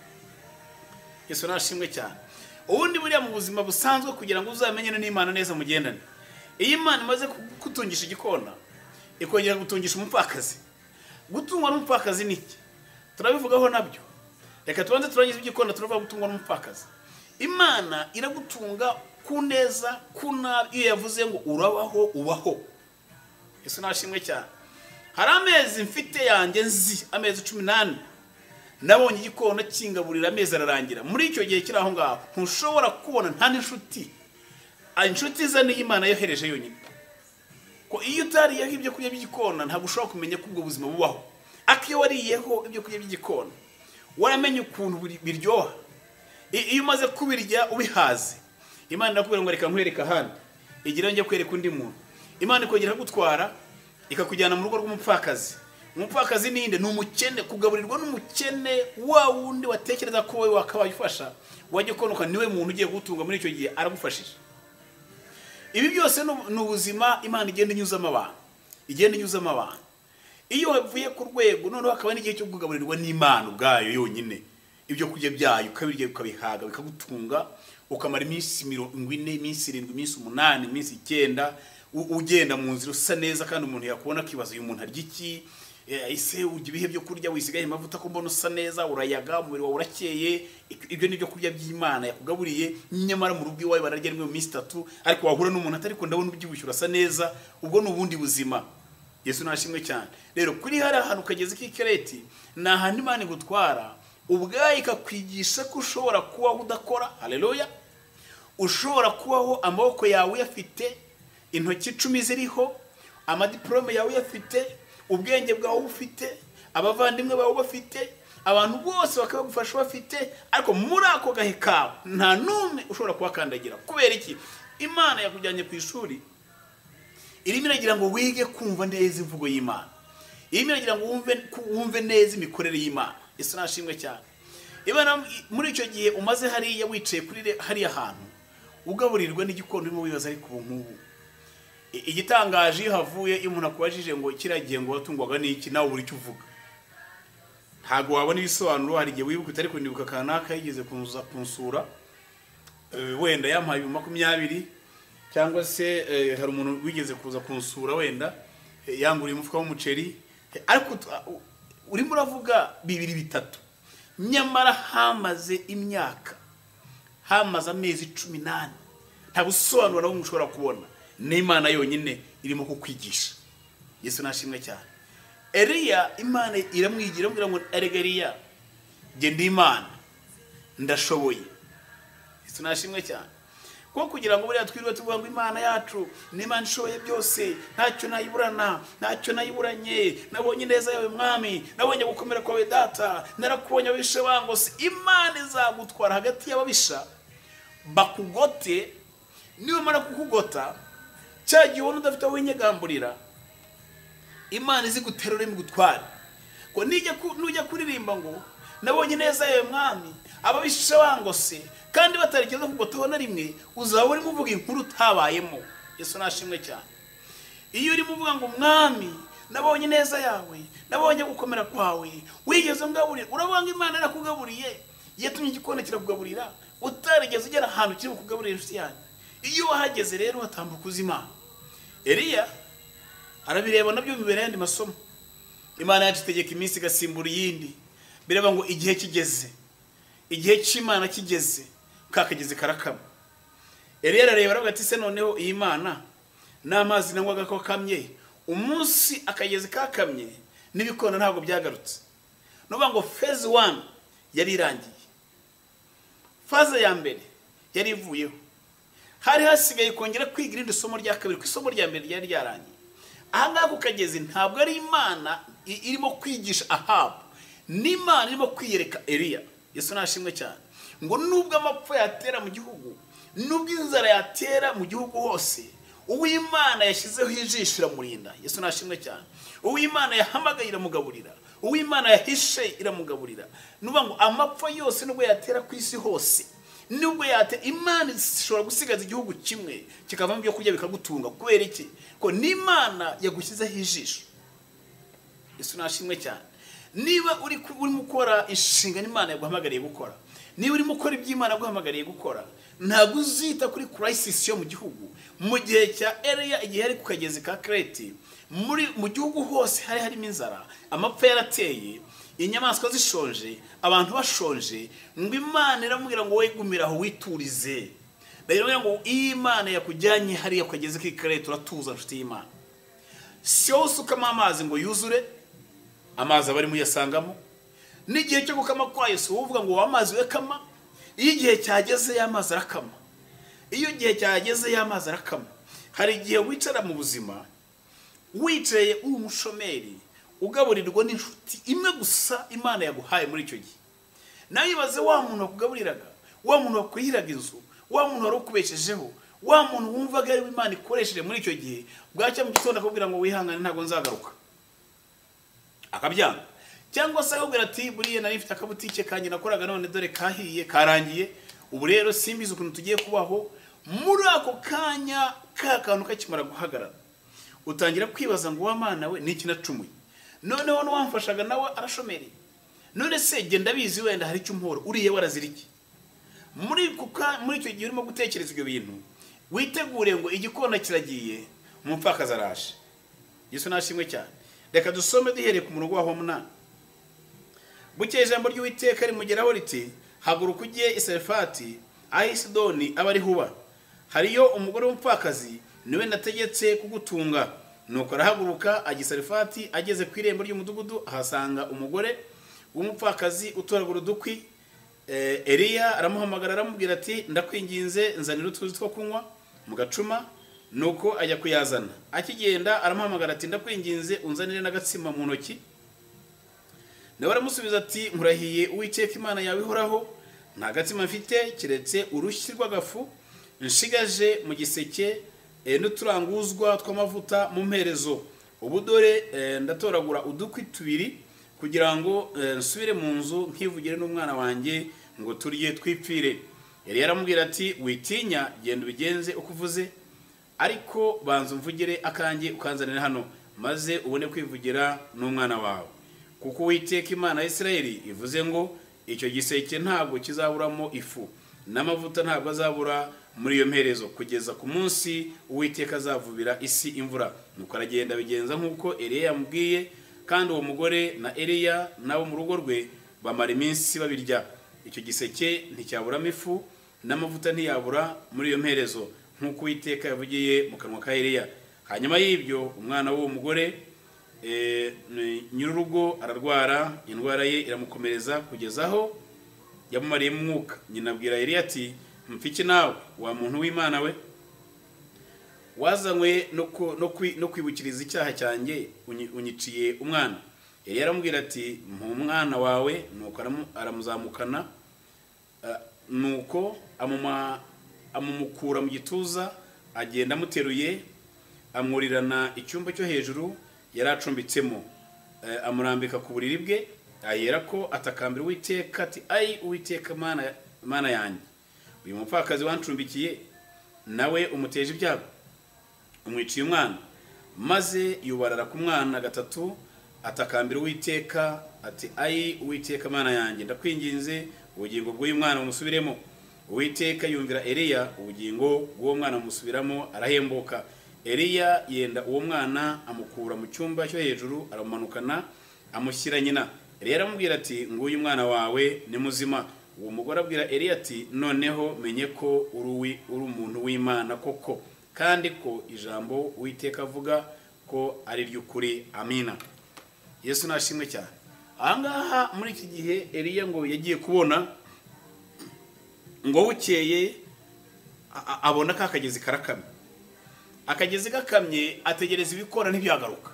Yesu nashimwe cyane. Ubundi buriya mu buzima busanzwe kugira ngo uzamenyane n'Imana neza mugendane, iyo Imana imaze kutungisha igikona ikongera gutungisha umupfakazi. Gutungwa n'umupfakazi niki turabivugaho nabyo. Reka tubanze turangize igikona turavuga gutungwa n'umupfakazi. Imana iragutunga ku neza ku nabi iyo yavuze ngo urabaho ubaho. Yesu nashimwe cyane. Hari amezi mfite yanjye nzi, amezi 18 nabonye igikona kingaburira, amezi ararangira. Muri icyo gihe kiri aho ngaho ntushobora kubona nta n'inshuti. Inshuti za ni Imana yohereje yonyine. Ko iyo utariyeho ibyo kurya by'igikona ntabwo ushobora kumenya ko ubwo buzima bubaho. Akiyo wariyeho ibyo kurya by'igikona waramenye ukuntu biryoha. Iyo umaze kubirya ubihaze, Imana irakubwira ngo reka nkwereka hano, igira njye kwereka undi muntu. Imana ikongera gutwara ikakujyana mu rugo rw'umupfakazi. Umupfakazi ninde? Ni umukene. Kugaburirwa n'umukene wa wundi watekereza ko wowe wakabayifasha, wajye konuka niwe muntu ugiye gutunga muri icyo gihe aragufashije. Ibi byose ni ubuzima Imana igenda inyuzamo abantu. Iyo wavuye ku rwego noneho hakaba n'igihe cyo kugaburirwa n'Imana ubwayo yonyine, ibyo kurya byayo ukabirya ukabihaga bikagutunga, ukamara iminsi 40, iminsi 7, iminsi 8, iminsi 9 ugenda mu nzira usa neza, kandi umuntu yakubona akibaza uyu muntu arya iki, ese ujya ibihe byo kurya wisigaye amavuta ko mbona usa neza, urayaga, umubiri wawe urakeye. Ibyo ni byo kurya by'Imana yakugaburiye. Nyamara mu rugo iwawe bararya rimwe mu minsi 3, ariko wahura n'umuntu atari ko ndabona ubyibushye urasa neza, ubwo ni ubundi buzima. Yesu nashimwe cyane. Rero kuri hari ahantu ukageze k'ikireti, ni ahantu Imana igutwara ubwayo ikakwigisha ko ushobora kubaho udakora. Haleluya. Ushobora kubaho amaboko yawe yafite, intoki 10 ziriho, amadiplome yawe yafite, ubwenge bwawe ufite, abavandimwe bawe bafite, abantu bose bakagufasha bafite, ariko muri ako gahe kawe nta numwe ushobora kubakandagira. Kubera iki? Imana yakujyanye ku ishuri, irimo iragira ngo wige kumva neza imvugo y'Imana, irimo iragira ngo wumve neza imikorere y'Imana. Yesu nashimwe cyane. Imana muri icyo gihe umaze hariya wicaye kuri hariya hantu ugaburirwa n'igikona urimo wibaza ariko nk'ubu igitangaje iyo havuye iyo umuntu akubajije ngo kiragiye ngo watungwaga n'iki, nawe uri cyo uvuga ntago wabona ibisobanuro. Hari igihe wibuka utari kunibuka kanaka yigeze kunsura, wenda yampaye 20, cyangwa se hari umuntu wigeze kuza kunsura wenda yanguriye umufuka w'umuceri, ariko urimo uravuga 2, 3, nyamara hamaze imyaka, hamaze amezi 18 nta busobanuro nawe ushobora kubona. N'Imana yonyine irimo kukwigisha. Yesu nashimwe cyane. Eliya Imana iramwigira mbwira ngo erega Eliya, nge ndi Imana ndashoboye. Yesu nashimwe cyane. Ko kugira ngo buriya twirwe tuvuga ngo Imana yacu ni Imana ishoboye byose, ntacyo nayiburana, ntacyo nayiburanye, nabonye neza yawe mwami, nabonye gukomera kwawe data, narakubonye abishe bangose. Imana izagutwara hagati y'ababisha bakugote, niba mara kukugota cyagiye ubona udafite aho winyegamburira, Imana izi guterura imugutwara. Ko nujya kuririmba ngo nabonye neza yawe mwami, ababisha bangose, kandi batarigeze kugotaho na rimwe, uzaba urimo uvuga inkuru utabayemo. Yesu nashimwe cyane. Iyo urimo uvuga ngo mwami nabonye neza yawe, nabonye gukomera kwawe, wigeze ngaburira, uravuga ngo Imana yarakugaburiye, yatumye igikona kirakugaburira, utarigeze ugera ahantu kiri kugaburira inshuti yanyu. Iyo wahageze rero watambuka uzima. Eliya arabireba nabyo bibera yandi masomo. Imana yacu itegeka iminsi igasimbura iyindi, bireba ngo igihe kigeze, igihe cy'Imana kigeze, kakageze karakama. Eliya arareba aravuga ati se noneho iyi Mana n'amazi nangwaga ko kamye, umunsi akageze kakamye n'ibikona ntabwo byagarutse. Nuvuga ngo phase 1 yari irangiye, phase ya mbere yari ivuyeho, hari hasigaye kongera kwiga irindi somo rya kabiri, ku isomo rya mbere ryari ryarangiye. Aha ngaha kukageze ntabwo ari Imana irimo kwigisha Ahabu, ni Imana irimo kwiyereka Eliya. Yesu nashimwe cyane ngo nubwo amapfa yatera mu gihugu, nubwo inzara yatera mu gihugu hose, uw'Imana yashyizeho ijisho iramurinda. Yesu nashimwe cyane. Uw'Imana yahamagaye iramugaburira, uw'Imana yahishe iramugaburira. Nuvuga ngo amapfa yose nubwo yatera ku isi hose, nubwo yatera, Imana ishobora gusigaza igihugu kimwe kikavamo ibyo kurya bikagutunga. Kubera iki? Ko ni Imana yagushyizeho ijisho. Yesu nashimwe cyane. Niba urimo gukora inshingano Imana yaguhamagariye gukora, niba urimo gukora iby'Imana yaguhamagariye gukora, ntabwo uzita kuri crisis yo mu gihugu. Mu gihe cya Eliya, igihe ari ku kagezi ka Kreti, mu gihugu hose hari harimo inzara, amapfa yarateye, inyamaswa zishonje, abantu bashonje, ngo Imana iramubwira ngo wowe gumira aho witurize. Ndagira ngo Imana yakujyanye hariya ku kagezi ka Kreti uratuza, nshuti y'Imana. Si wowe usukamo amazi ngo yuzure, amazi abari muyasangamo. N'igihe cyo gukama kwa Yesu uvuga ngo amazi we kama, iyo igihe cyageze y'amazi arakama. Iyo igihe cyageze y'amazi arakama. Hari igihe wicara mu buzima wicaye uri umushomeri, ugaburirwa n'inshuti imwe gusa Imana yaguhaye muri icyo gihe. Nawe ibaze wa muntu wakugaburiraga, wa muntu wakwihiraga inzu, wa muntu wari ukubeshejeho, wa muntu wumvaga ari Imana ikoresheje muri icyo gihe, bwacya mu gitondo akubwira ngo wihangane ntabwo nzagaruka, akabyanga. Cyangwa se akubwira ati buriye nari mfite akabutike kanjye nakoraga none dore kahiye karangiye, ubu rero simbizi ukuntu tugiye kubaho. Muri ako kanya ka kantu kakimara guhagarara, utangira kwibaza ngo w'Imana we niki nacumuye, noneho n'uwamfashaga nawe arashomereye, none se genda bizi wenda hari icyo umpora, uriye waraziriki. Muri icyo gihe urimo gutekereza ibyo bintu, witegure ngo igikona kiragiye, umupfakazi araje. Yesu nashimwe cyane. Reka dusome duhereye ku murongo wa 8. Bukeye ijambo ry'Uwiteka rimugeraho riti, haguruka ujye i Sarefati aho i Sidoni aba ari huba, hariyo umugore w'umupfakazi niwe nategetse kugutunga. Nuko arahaguruka ajya i Sarefati. Ageze ku irembo ry'umudugudu ahasanga umugore w'umupfakazi utoragura udukwi. Eliya aramuhamagara aramubwira ati, ndakwinginze nzanira utuzi two kunywa mu gacuma. Nuko ajya kuyazana. Akigenda aramuhamagara ati, ndakwinginze unzanire n'agatsima mu ntoki. Nawe aramusubiza ati, nkurahiye Uwiteka Imana yawe ihoraho, nta gatsima mfite kiretse urushyi rw'agafu nshigaje mu giseke n'uturanguzwa tw'amavuta mu mperezo. Ubu dore ndatoragura udukwi tubiri kugira ngo nsubire mu nzu nkivugire n'umwana wanjye ngo turye twipfire. Yari yaramubwira ati, witinya, genda ubigenze uko uvuze, ariko banza umvugire akanjye ukanzanira hano, maze ubone kwivugira n'umwana wawe. Kuko Uwiteka Imana ya Isirayeli ivuze ngo, icyo giseke ntabwo kizaburamo ifu, n'amavuta ntabwo azabura muri iyo mperezo, kugeza ku munsi Uwiteka azavubira isi imvura. Nuko aragenda bigenza nk'uko Eliya yamubwiye, kandi uwo mugore na Eliya nabo mu rugo rwe bamara iminsi babirya. Icyo giseke nticyaburamo ifu, n'amavuta ntiyabura muri iyo mperezo, nk'uko Uwiteka yavugiye mu kanwa ka Eliya. Hanyuma y'ibyo umwana w'uwo mugore nyir'urugo ararwara, indwara ye iramukomereza kugeza aho yamumariyemo umwuka. Nyina abwira Eliya ati, mpfiki nawe wa muntu w'Imana we, wazanywe no kwibukiriza icyaha cyanjye, unyiciye umwana. Eliya aramubwira ati, mpa umwana wawe. Nuko aramuzamukana, nuko amumukura mu gituza, agenda amuteruye, amwurirana icyumba cyo hejuru yari acumbitsemo, amurambika ku buriri bwe, ayera ko atakambira Uwiteka ati, ayi Uwiteka Mana yanjye, uyu mupfakazi wancumbikiye nawe umuteje ibyago, umwiciye umwana. Maze yubarara ku mwana gatatu, atakambira Uwiteka ati, ayi Uwiteka Mana yanjye, ndakwinginze ubugingo bw'uyu mwana bumusubiremo. Uwiteka yumvira Eliya, ubugingo bw'uwo mwana bumusubiramo, arahembuka. Eliya yenda uwo mwana amukura mu cyumba cyo hejuru aramanukana amushyira nyina. Eliya aramubwira ati nguyu mwana wawe ni muzima. Uwo mugore abwira Eliya ati noneho menye ko uri umuntu w'Imana koko, kandi ko ijambo Uwiteka avuga ko ari ry'ukuri. Amina. Yesu nashimwe cyane. Ahangaha muri iki gihe Eliya ngo yagiye kubona ngo bukeye abona ka kagezi karakamye. Akagezi gakamye ategereza ibikona ntibyagaruka.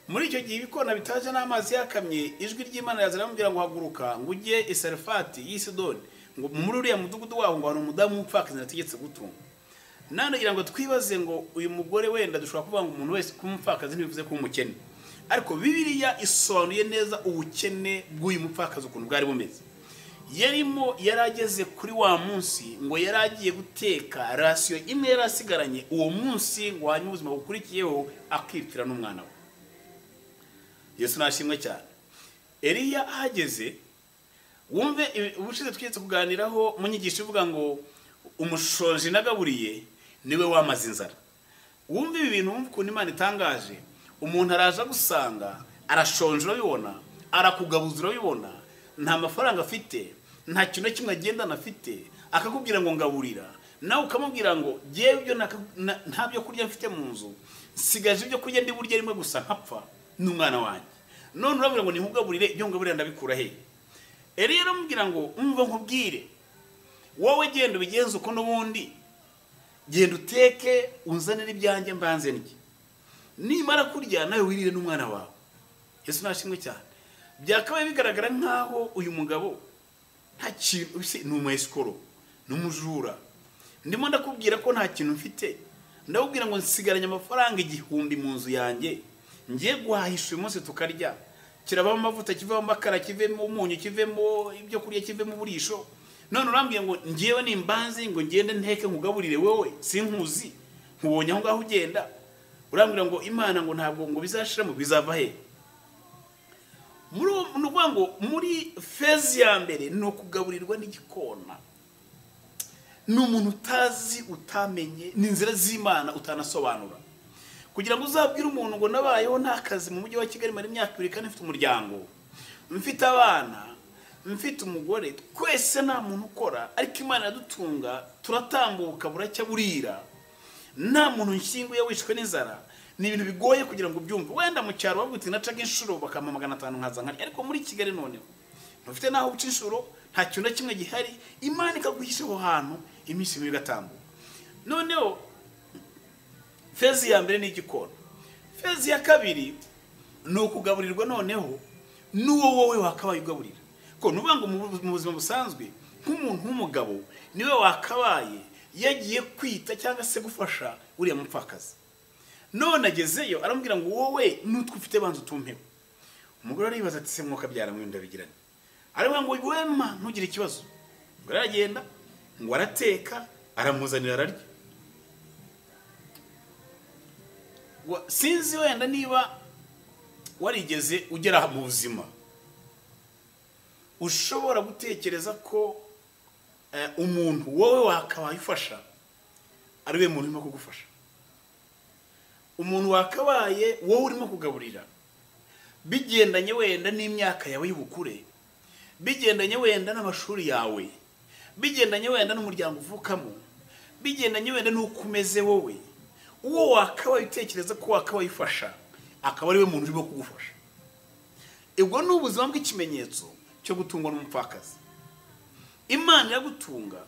Muri icyo gihe ibikona bitaje n'amazi yakamye, ijwi ry'Imana yazaramubwira ngo haguruka ngo ujye i Sarefati y'i Sidoni, ngo muri uriya mudugudu waho ngo hari umudamu w'umupfakazi nategetse gutunga. Nanagira ngo twibaze ngo uyu mugore wenda dushobora kuvuga ngo umuntu wese kumupfakazi ntibivuze ko umukene, ariko Bibiliya isobanuye neza ubukene bw'uyu mupfakazi ukuntu bwari bumeze. Yarageze kuri wa munsi ngo yaragiye guteka rasiyo imwe yarasigaranye uwo munsi ngo hanyuma ubuzima bukurikiyeho akipfira n'umwana we. Yesu nashimwe cyane. Eliya ahageze, wumve ubushize twigeze kuganiraho mu nyigisho ivuga ngo umushonji nagaburiye niwe wamaze inzara. Wumve ibi bintu, wumve ukuntu Imana itangaje. Umuntu araje gusanga arashonje urabibona, arakugabuza urabibona, nta mafaranga afite, nta kintu na kimwe agendana afite, akakubwira ngo ngaburira, nawe ukamubwira ngo jewe ibyo nta byo kurya mfite mu nzu, sigaje ibyo kurya ndi burya rimwe gusa nkapfa n'umwana wanjye, none urabwira ngo nimugaburire, ibyo ngaburira ndabikura he? Eliya aramubwira ngo umva nkubwire, wowe genda ubigenze uko n'ubundi, genda uteke unzanire ibyanjye mbanze ndye, nimara kurya nawe wirire n'umwana wawe. Yesu nashimwe cyane. Byakabaye bigaragara nkaho uyu mugabo nta kintu, ni umwesikoro, ni umujura. Ndimo ndakubwira ko nta kintu mfite, ndakubwira ngo nsigaranye amafaranga 1000 mu nzu yanjye, ngiye guhahisha uyu munsi tukarya, kirabamo amavuta, kivemo amakara, kivemo umunyu, kivemo ibyo kurya, kivemo uburisho. None urambwiye ngo ngiyewe nimbanze ngo ngende nteke nkugaburire wowe sinkuzi, nkubonye aho ngaho ugenda, urambwira ngo Imana ngo ntabwo ngo bizashiramo, bizava he? Muri fezi ya mbere no kugaburirwa n'igikona. Ni umuntu utazi, utamenye n'inzira z'Imana utanasobanura. Kugira ngo uzabwire umuntu ngo nabayeho nta kazi mu mujyi wa Kigali mari imyaka 2 kandi mfite umuryango, mfite abana, mfite umugore, twese nta muntu ukora, ariko Imana yadutunga, turatambuka buracya burira, nta muntu nshinguye wishwe n'inzara. Ni ibintu bigoye kugira ngo ubyumve. Wenda mu cyaro bavuga nacaga inshuro bakama 500 nkaza nkari, ariko muri Kigali noneho ntufite naho uca inshuro, nta kintu na kimwe gihari, Imana ikaguhisha aho hantu iminsi ibiri gatambuka. Noneho fezi ya mbere ni igikona. Fezi ya kabiri no kugaburirwa, noneho nuwo wowe wakabaye ugaburira. Ko nuvuga ngo mu buzima busanzwe nk'umuntu w'umugabo niwe wakabaye yagiye kwita cyangwa se gufasha uriya mupfakazi. None agezeyo aramubwira ngo wowe nutwe ufite banze utumpeho. Umugore aribaza ati se mwuka byara mwenda bigirane. Aravuga ngo wema ntugire ikibazo. Ngo aragenda ngo arateka aramuzanira ararya. Sinzi wenda niba warigeze ugera mu buzima ushobora gutekereza ko umuntu wowe wakabaye ufasha ariwe muntu urimo kugufasha. Umuntu wakabaye wowe urimo kugaburira, bigendanye wenda n'imyaka yawe y'ubukure, bigendanye wenda n'amashuri yawe, bigendanye wenda n'umuryango uvukamo, bigendanye wenda n'uko umeze wowe, uwo wakabaye utekereza ko wakabaye ufasha akaba ariwe muntu urimo kugufasha. Ubwo ni ubuzima bw'ikimenyetso cyo gutungwa n'umupfakazi. Imana yagutunga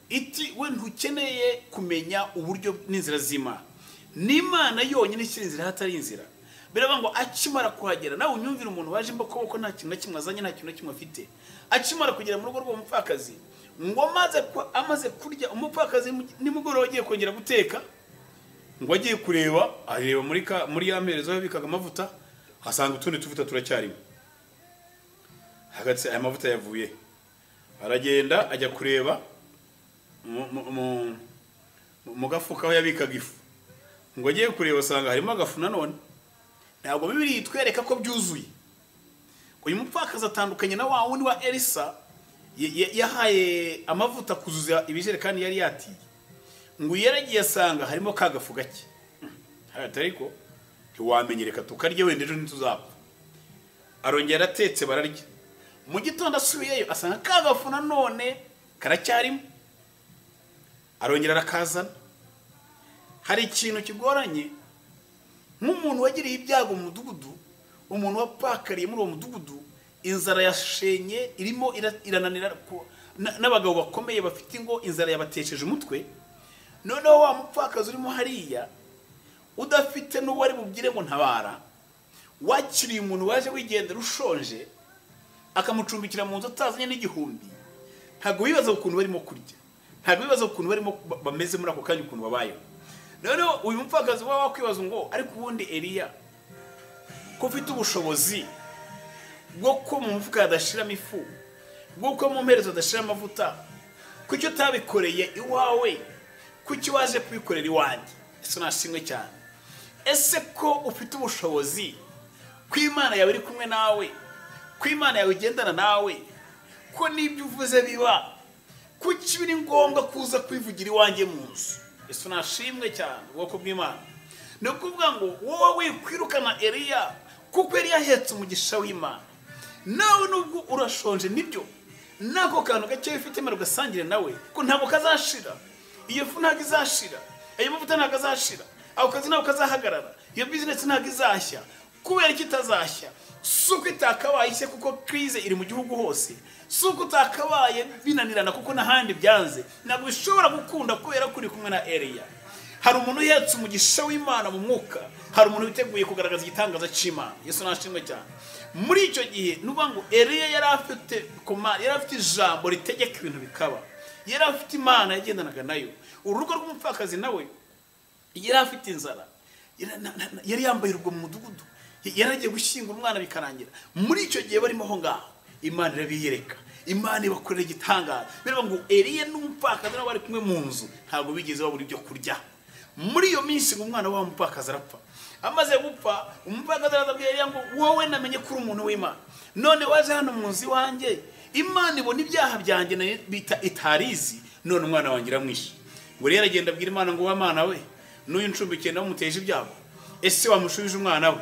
iti we ntukeneye kumenya uburyo n'inzira z'Imana. N'Imana yonyine ishyira inzira hatari inzira. Biravuga ngo akimara kuhagera, nawe unyumvira umuntu waje mbokoboko nta kintu na kimwe azanye, nta kintu na kimwe afite, akimara kugera mu rugo rw'umupfakazi, ngo amaze kurya, umupfakazi nimugoroba agiye kongera guteka, ngo agiye kureba, areba muri ya mperezo yabikaga amavuta, asanga utundi tuvuta turacyarimo. Hagati aya mavuta yavuye, aragenda ajya kureba mu gafuka aho yabikaga ifu, ngo agiye kureba asanga harimo agafu nanone. Ntabwo Bibiliya itwereka ko byuzuye. Uyu mupfakazi atandukanye na wa wundi wa Elisa yahaye amavuta kuzuza ibijerekani yari yatiye, ngo yaragiye asanga harimo kagafu gake. ariko ntiwamenyereka tukarya wenda ejo ntituzapfa. Arongera atetse bararya. Mu gitondo asubiyeyo asanga kagafu nanone karacyarimo. Arongera arakazana. Hari ikintu kigoranye nk'umuntu wagiriye ibyago mu mudugudu, umuntu wapakariye muri uwo mudugudu, inzara yashenye irimo irananira n'abagabo bakomeye bafite ingo, inzara yabatesheje umutwe. Noneho wa mupfakazi urimo hariya udafite n'uwo ari bubwire ngo ntabara, wakiriye umuntu waje wigendera ushonje akamucumbikira mu nzu atazanye n'igihumbi, ntabwo wibaza ukuntu barimo kurya, ntabwo wibaza ukuntu barimo bameze muri ako kanya ukuntu babayeho. Noneho uyu mupfakazi waba wakwibaza ngo ariko ubundi Eliya ko ufite ubushobozi bwo ko mu mufuka hadashiramo ifu, bwo ko mu mperezo hadashira amavuta, kuki utabikoreye iwawe, kuki waje kubikorera iwanjye? Ese nashimwe cyane. Ese ko ufite ubushobozi, ko Imana yawe iri kumwe nawe, ko Imana yawe igendana nawe, ko n'ibyo uvuze biba, kuki biri ngombwa kuza kwivugira iwanjye mu nzu? Ese nashimwe cyane ubwoko bw'Imana. No kuvuga ngo wowe wikwirukana Eliya kuko Eliya ahetse umugisha w'Imana. Nawe nubwo urashonje nibyo, nako kantu gake ufite mero gasangire nawe ko ntabwo kazashira. Iyo fu ntabwo izashira, ayo mavuta ntabwo azashira, ako kazi ntabwo kazahagarara, iyo business ntabwo izashya. Kubera kitazashya suko itakabaye se kuko krize iri mu gihugu hose, suko utakabaye binanirana kuko nahandi byanze, ntabwo bishobora gukunda kubera kuri kumwe na Eliya. Hari umuntu yetse umugisha w'Imana mu mwuka, hari umuntu witeguye kugaragaza igitangaza cy'Imana. Yesu nashimwe cyane. Muri icyo gihe nuvuga ngo Eliya yari afite ijambo ritegeka ibintu bikaba, yari afite Imana yagendanaga nayo. Urugo rw'umupfakazi nawe yari afite inzara, yari yambaye urwo mu mudugudu, yaragiye gushyingura umwana bikarangira. Muri icyo gihe barimo aho ngaho Imana irabiyereka, Imana ibakorera igitangaza. Bireba ngo Eliya n'umupfakazi nabo bari kumwe mu nzu, ntabwo bigeze babura ibyo kurya. Muri iyo minsi ngo umwana wa mupfakazi arapfa. Amaze gupfa umupfakazi arabwira Eliya ngo wowe namenye kuri umuntu w'Imana, none waje hano mu nzu wanjye, Imana ibona ibyaha byanjye bita itarizi, none umwana wanjye iramwishe. Ngo rero agenda abwira Imana ngo wa Mana we, n'uyu ncumbikiye namuteje ibyago, ese wamushubije umwana we?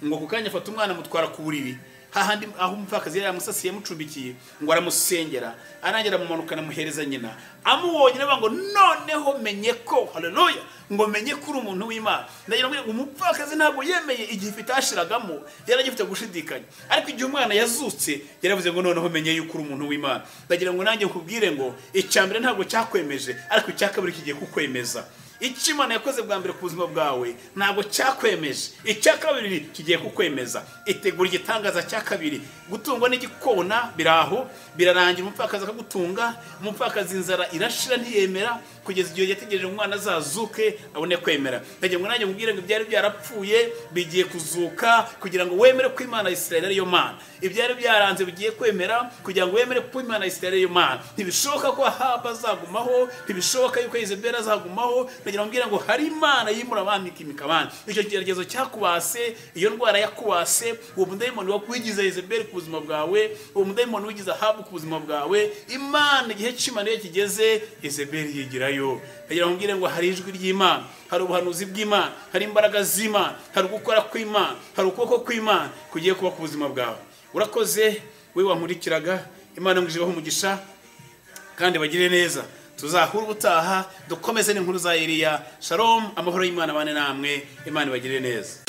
Ngo kukanya afata umwana mutwara ku buriri hahandi aho umupfakazi yari yamusasiye mucumbikiye, ngo aramusengera, arangira mumanukana muhereza nyina. Amubonye naba ngo noneho menye ko, haleluya, ngo menye kuri umuntu w'Imana. Ndagira ngo umupfakazi ntabwo yemeye igihe fitashiragamo, yaragifite gushidikanya, ariko igihe umwana yazutse yaravuze ngo noneho menye yuko uri umuntu w'Imana. Ndagira ngo nanjye nkubwire ngo icyambere ntabwo cyakwemeje, ariko icyakabiri kigiye kukwemeza. Icyo Imana yakoze bwa mbere ku buzima bwawe ntabwo cyakwemeje, icya kabiri kigiye kukwemeza. Itegura igitangaza cya kabiri. Gutungwa n'igikona biraho birarangira, umupfakazi akagutunga, umupfakazi inzara irashira ntiyemera kugeza igihe yategereje umwana azazuke abone kwemera. Ndagira ngo nanjye nkubwire ngo ibyari byarapfuye bigiye kuzuka kugira ngo wemere ko Imana ya Isirayeli ariyo Mana. Ibyari byaranze bigiye kwemera kugira ngo wemere ko Imana ya Isirayeli ariyo Mana. Ntibishoboka ko Ahabu azagumaho, ntibishoboka yuko Yezebeli azagumaho. Ndagira ngo ngo hari Imana yimura abandi ikimika abandi. Icyo kigeragezo cyakubase, iyo ndwara yakubase, uwo mudayimoni wakwigize Yezebeli ku buzima bwawe, uwo mudayimoni wigize Ahabu ku buzima bwawe, Imana igihe cy'Imana iyo kigeze Yezebeli yigirayo. Ndagira ngo hari ijwi ry'Imana, hari ubuhanuzi bw'Imana, hari imbaraga z'Imana, hari gukora kw'Imana, hari ukuboko kw'Imana kugiye kuba ku buzima bwawe. Urakoze we wankurikiraga, Imana ngujibeho umugisha kandi bagire neza. Tuzahura ubutaha dukomeze n'inkuru za Eliya. Shalom, amahoro y'Imana bane namwe, Imana bagire neza.